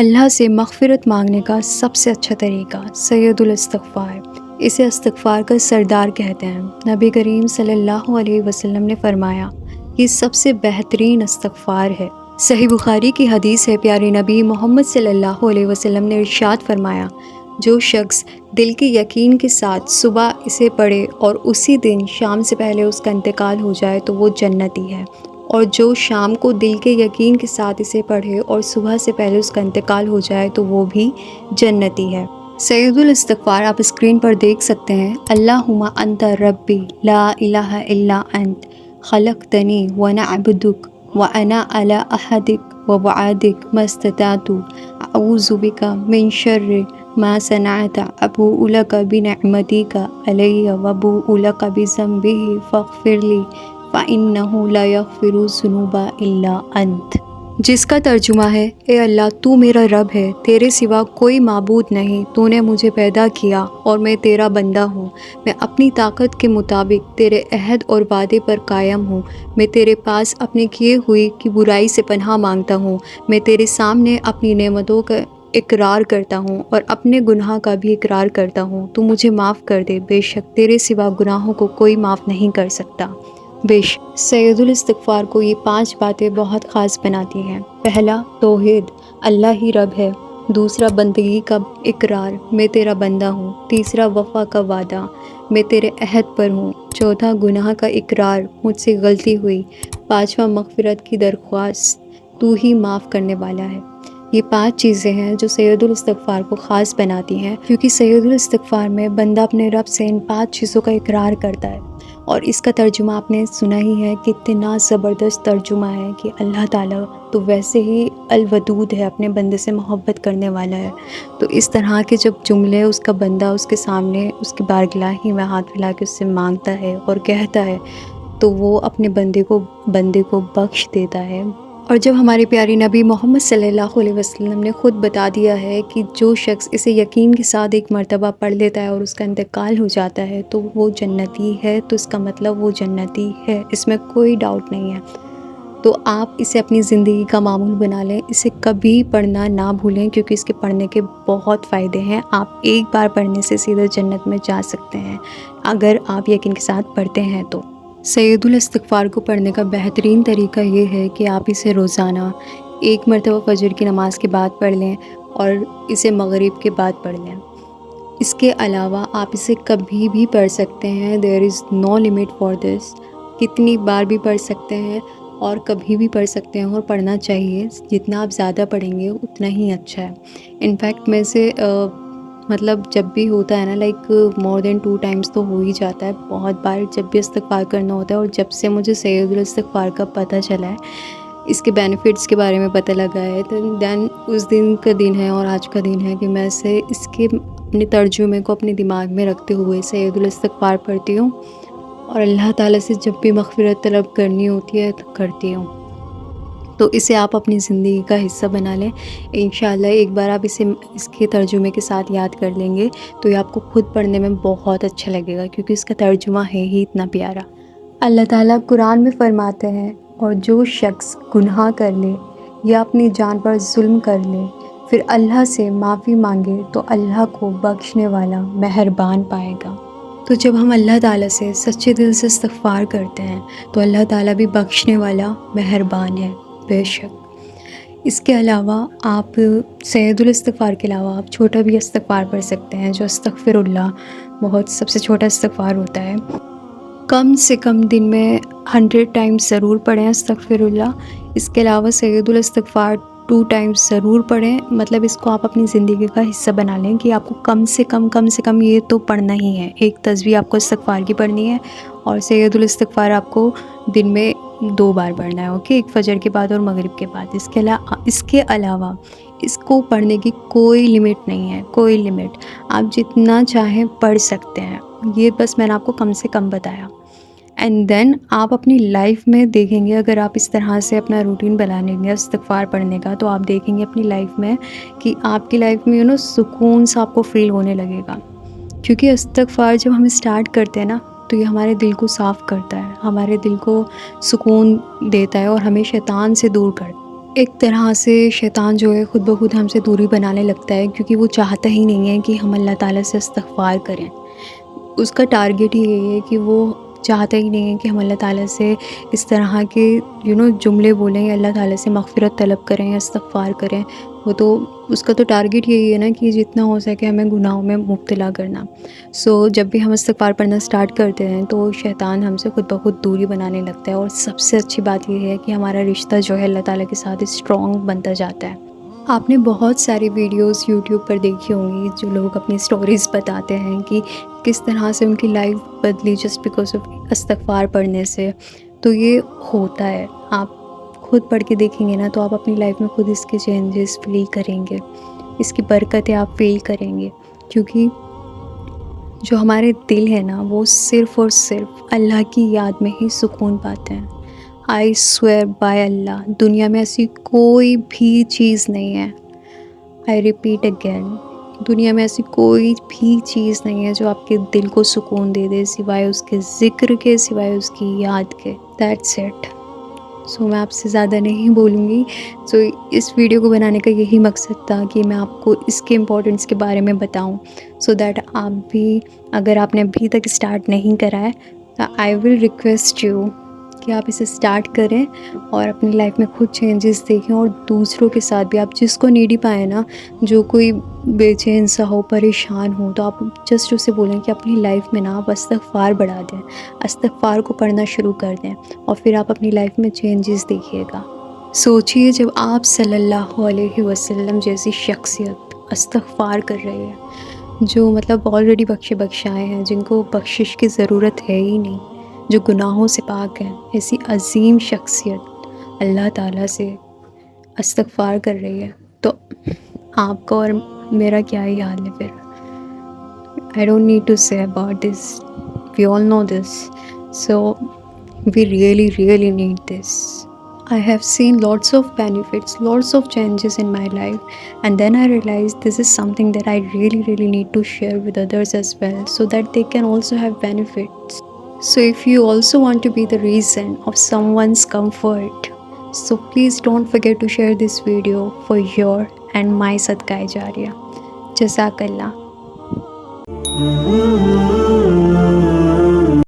اللہ سے مغفرت مانگنے کا سب سے اچھا طریقہ سید الاستغفار، اسے استغفار کا سردار کہتے ہیں۔ نبی کریم صلی اللہ علیہ وسلم نے فرمایا یہ سب سے بہترین استغفار ہے۔ صحیح بخاری کی حدیث ہے، پیارے نبی محمد صلی اللہ علیہ وسلم نے ارشاد فرمایا، جو شخص دل کے یقین کے ساتھ صبح اسے پڑھے اور اسی دن شام سے پہلے اس کا انتقال ہو جائے تو وہ جنتی ہے، اور جو شام کو دل کے یقین کے ساتھ اسے پڑھے اور صبح سے پہلے اس کا انتقال ہو جائے تو وہ بھی جنتی ہے۔ سید الاستغفار آپ اسکرین پر دیکھ سکتے ہیں۔ اللہم انت ربی لا الہ الا انت خلقتنی وانا عبدک وانا علی عہدک ووعدک ما استطعت اعوذ بک من شر ما صنعت ابوء لک بنعمتک علی وابوء لک بذنبی فاغفر لی فإنہ لا یغفر الذنوب الا انت، جس کا ترجمہ ہے، اے اللہ تو میرا رب ہے، تیرے سوا کوئی معبود نہیں، تو نے مجھے پیدا کیا اور میں تیرا بندہ ہوں، میں اپنی طاقت کے مطابق تیرے عہد اور وعدے پر قائم ہوں، میں تیرے پاس اپنے کیے ہوئی کی برائی سے پناہ مانگتا ہوں، میں تیرے سامنے اپنی نعمتوں کا اقرار کرتا ہوں اور اپنے گناہ کا بھی اقرار کرتا ہوں، تو مجھے معاف کر دے، بے شک تیرے سوا گناہوں کو کوئی معاف نہیں کر سکتا۔ سید الاستغفار کو یہ 5 باتیں بہت خاص بناتی ہیں۔ پہلا، توحید، اللہ ہی رب ہے۔ دوسرا، بندگی کا اقرار، میں تیرا بندہ ہوں۔ تیسرا، وفا کا وعدہ، میں تیرے عہد پر ہوں۔ چوتھا، گناہ کا اقرار، مجھ سے غلطی ہوئی۔ پانچواں، مغفرت کی درخواست، تو ہی معاف کرنے والا ہے۔ یہ 5 چیزیں ہیں جو سید الاستغفار کو خاص بناتی ہیں، کیونکہ سید الاستغفار میں بندہ اپنے رب سے ان 5 چیزوں کا اقرار کرتا ہے، اور اس کا ترجمہ آپ نے سنا ہی ہے، کتنا زبردست ترجمہ ہے کہ اللہ تعالیٰ تو ویسے ہی الودود ہے، اپنے بندے سے محبت کرنے والا ہے، تو اس طرح کے جب جملے اس کا بندہ اس کے سامنے اس کی بارگاہ میں ہاتھ پھیلا کے اس سے مانگتا ہے اور کہتا ہے تو وہ اپنے بندے کو بخش دیتا ہے۔ اور جب ہمارے پیارے نبی محمد صلی اللہ علیہ وسلم نے خود بتا دیا ہے کہ جو شخص اسے یقین کے ساتھ ایک مرتبہ پڑھ لیتا ہے اور اس کا انتقال ہو جاتا ہے تو وہ جنتی ہے، تو اس کا مطلب وہ جنتی ہے، اس میں کوئی ڈاؤٹ نہیں ہے۔ تو آپ اسے اپنی زندگی کا معمول بنا لیں، اسے کبھی پڑھنا نہ بھولیں، کیونکہ اس کے پڑھنے کے بہت فائدے ہیں۔ آپ ایک بار پڑھنے سے سیدھے جنت میں جا سکتے ہیں اگر آپ یقین کے ساتھ پڑھتے ہیں تو۔ سید الاستغفار کو پڑھنے کا بہترین طریقہ یہ ہے کہ آپ اسے روزانہ 1 مرتبہ فجر کی نماز کے بعد پڑھ لیں اور اسے مغرب کے بعد پڑھ لیں۔ اس کے علاوہ آپ اسے کبھی بھی پڑھ سکتے ہیں، دیر از نو لمٹ فار دس، کتنی بار بھی پڑھ سکتے ہیں اور کبھی بھی پڑھ سکتے ہیں، اور پڑھنا چاہیے، جتنا آپ زیادہ پڑھیں گے اتنا ہی اچھا ہے۔ انفیکٹ میں سے مطلب جب بھی ہوتا ہے نا، لائک مور دین 2 ٹائمز تو ہو ہی جاتا ہے، بہت بار جب بھی استغفار کرنا ہوتا ہے، اور جب سے مجھے سید الاستغفار کا پتہ چلا ہے، اس کے بینیفٹس کے بارے میں پتہ لگا ہے، دین اس دن کا دن ہے اور آج کا دن ہے کہ میں اس کے اپنے ترجمے کو اپنے دماغ میں رکھتے ہوئے سید الاستغفار پڑھتی ہوں، اور اللہ تعالیٰ سے جب بھی مغفرت طلب کرنی ہوتی ہے تو کرتی ہوں۔ تو اسے آپ اپنی زندگی کا حصہ بنا لیں، انشاءاللہ ایک بار آپ اس کے ترجمے کے ساتھ یاد کر لیں گے تو یہ آپ کو خود پڑھنے میں بہت اچھا لگے گا، کیونکہ اس کا ترجمہ ہے ہی اتنا پیارا۔ اللہ تعالیٰ قرآن میں فرماتے ہیں، اور جو شخص گناہ کر لے یا اپنی جان پر ظلم کر لے پھر اللہ سے معافی مانگے تو اللہ کو بخشنے والا مہربان پائے گا۔ تو جب ہم اللہ تعالیٰ سے سچے دل سے استغفار کرتے ہیں تو اللہ تعالیٰ بھی بخشنے والا مہربان ہے، بے شک۔ اس کے علاوہ آپ سید الاستغفار کے علاوہ آپ چھوٹا بھی استغفار پڑھ سکتے ہیں، جو استغفر اللہ بہت سب سے چھوٹا استغفار ہوتا ہے۔ کم سے کم دن میں 100 ٹائمز ضرور پڑھیں استغفر اللہ۔ اس کے علاوہ سید الاستغفار 2 ٹائمز ضرور پڑھیں، مطلب اس کو آپ اپنی زندگی کا حصہ بنا لیں کہ آپ کو کم سے کم یہ تو پڑھنا ہی ہے، ایک تسبیح آپ کو استغفار کی پڑھنی ہے، اور سید الاستغفار آپ کو دن میں 2 بار پڑھنا ہے، اوکے، ایک فجر کے بعد اور مغرب کے بعد۔ اس کے علاوہ اس کو پڑھنے کی کوئی لمٹ نہیں ہے، کوئی لمٹ، آپ جتنا چاہیں پڑھ سکتے ہیں، یہ بس میں نے آپ کو کم سے کم بتایا۔ اینڈ دین آپ اپنی لائف میں دیکھیں گے، اگر آپ اس طرح سے اپنا روٹین بنا لیں گے استغفار پڑھنے کا، تو آپ دیکھیں گے اپنی لائف میں کہ آپ کی لائف میں سکون سا آپ کو فیل ہونے لگے گا، کیونکہ استغفار جب ہم اسٹارٹ کرتے ہیں نا تو یہ ہمارے دل کو صاف کرتا ہے، ہمارے دل کو سکون دیتا ہے اور ہمیں شیطان سے دور کرتا ہے۔ ایک طرح سے شیطان جو ہے خود بخود ہم سے دوری بنانے لگتا ہے، کیونکہ وہ چاہتا ہی نہیں ہے کہ ہم اللہ تعالیٰ سے استغفار کریں۔ اس کا ٹارگیٹ ہی یہی ہے کہ وہ چاہتا ہی نہیں ہے کہ ہم اللہ تعالیٰ سے اس طرح کے جملے بولیں یا اللہ تعالیٰ سے مغفرت طلب کریں یا استغفار کریں۔ وہ تو اس کا تو ٹارگیٹ یہی ہے نا کہ جتنا ہو سکے ہمیں گناہوں میں مبتلا کرنا۔ جب بھی ہم استغفار پڑھنا سٹارٹ کرتے ہیں تو شیطان ہم سے خود بخود دوری بنانے لگتا ہے، اور سب سے اچھی بات یہ ہے کہ ہمارا رشتہ جو ہے اللہ تعالیٰ کے ساتھ اسٹرانگ بنتا جاتا ہے۔ آپ نے بہت ساری ویڈیوز یوٹیوب پر دیکھی ہوں گی جو لوگ اپنی سٹوریز بتاتے ہیں کہ کس طرح سے ان کی لائف بدلی جسٹ بیکاز آف استغفار پڑھنے سے۔ تو یہ ہوتا ہے، آپ خود پڑھ کے دیکھیں گے نا تو آپ اپنی لائف میں خود اس کے چینجز فیل کریں گے، اس کی برکتیں آپ فیل کریں گے، کیونکہ جو ہمارے دل ہے نا وہ صرف اور صرف اللہ کی یاد میں ہی سکون پاتے ہیں۔ آئی سویئر بائی اللہ، دنیا میں ایسی کوئی بھی چیز نہیں ہے، آئی ریپیٹ اگین، دنیا میں ایسی کوئی بھی چیز نہیں ہے جو آپ کے دل کو سکون دے دے سوائے اس کے ذکر کے، سوائے اس کی یاد کے۔ That's it. میں آپ سے زیادہ نہیں بولوں گی۔ اس ویڈیو کو بنانے کا یہی مقصد تھا کہ میں آپ کو اس کے امپورٹنس کے بارے میں بتاؤں، دیٹ آپ بھی، اگر آپ نے ابھی تک اسٹارٹ نہیں کرا ہے، آئی ول ریکویسٹ یو کہ آپ اسے اسٹارٹ کریں اور اپنی لائف میں خود چینجز دیکھیں، اور دوسروں کے ساتھ بھی آپ جس کو نیڈی پائیں نا، جو کوئی بے چین سا ہو، پریشان ہو، تو آپ جسٹ اسے بولیں کہ اپنی لائف میں نا آپ استغفار بڑھا دیں، استغفار کو پڑھنا شروع کر دیں، اور پھر آپ اپنی لائف میں چینجز دیکھیے گا۔ سوچئے جب آپ صلی اللہ علیہ وسلم جیسی شخصیت استغفار کر رہی ہے، جو آلریڈی بخشائے ہیں، جن کو بخشش کی ضرورت ہے ہی نہیں، جو گناہوں سے پاک ہیں، ایسی عظیم شخصیت اللہ تعالیٰ سے استغفار کر رہی ہے، تو آپ کا اور میرا کیا ہی حال ہے پھر۔ I don't need to say about this. We all know this. So we really, really need this. I have seen lots of benefits, lots of changes in my life, and then I realized this is something that I really, really need to share with others as well, so that they can also have benefits. So if you also want to be the reason of someone's comfort, so please don't forget to share this video for your and my Sadaqah Jariyah. Jazakallah.